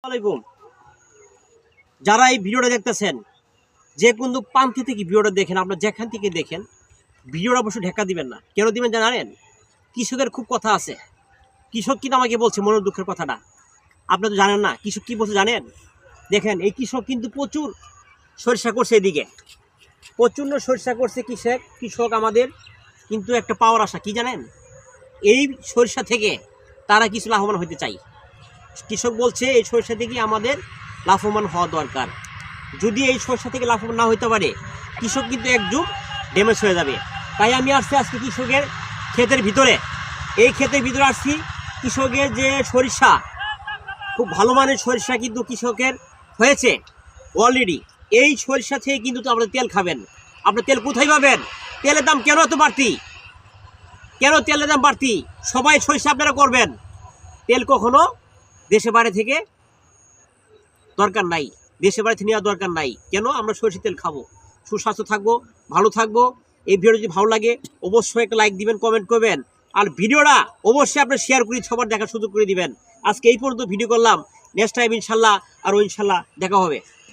আলাইকুম। যারা এই ভিডিওটা দেখতেছেন, যে কিন্তু প্রান্ত থেকে ভিডিওটা দেখেন, আপনার যেখান থেকে দেখেন, ভিডিওটা অবশ্যই ঢেকা দিবেন না। কেন দিবেন জানেন? কৃষকের খুব কথা আছে। কৃষক কিন্তু আমাকে বলছে মনের দুঃখের কথাটা। আপনি তো জানেন না কৃষক কি বলছে জানেন? দেখেন এই কৃষক কিন্তু প্রচুর সরিষা করছে, এদিকে প্রচণ্ড সরিষা করছে কৃষক আমাদের, কিন্তু একটা পাওয়ার আশা কি জানেন? এই সরিষা থেকে তারা কিছু লাভবান হতে চাই। কৃষক বলছে এই সরিষা থেকে আমাদের লাভবান হওয়া দরকার। যদি এই সরিষা থেকে লাভবান না হতে পারে, কৃষক কিন্তু একদম ড্যামেজ হয়ে যাবে। তাই আমি আসছি আজকে কৃষকের ক্ষেতের ভিতরে। এই ক্ষেতের ভিতরে আসছি, কৃষকের যে সরিষা, খুব ভালো মানের সরিষা কিন্তু কৃষকের হয়েছে অলরেডি। এই সরিষা থেকে কিন্তু তো আপনারা তেল খাবেন। আপনার তেল কোথায় পাবেন? তেলের দাম কেন এত বাড়তি? কেন তেলের দাম বাড়তি? সবাই সরিষা আপনারা করবেন, তেল কখনো দেশে বাইরে থেকে দরকার নাই, দেশে বাড়ি থেকে নেওয়ার দরকার নাই। কেন? আমরা সরিষার তেল খাবো, সুস্বাস্থ্য থাকবো, ভালো থাকবো। এই ভিডিও যদি ভালো লাগে অবশ্যই একটা লাইক দিবেন, কমেন্ট করবেন, আর ভিডিওটা অবশ্যই আপনি শেয়ার করে সবার দেখার সুযোগ করে দিবেন। আজকে এই পর্যন্ত ভিডিও করলাম, নেক্সট টাইম ইনশাল্লাহ আরও ইনশাল্লাহ দেখা হবে।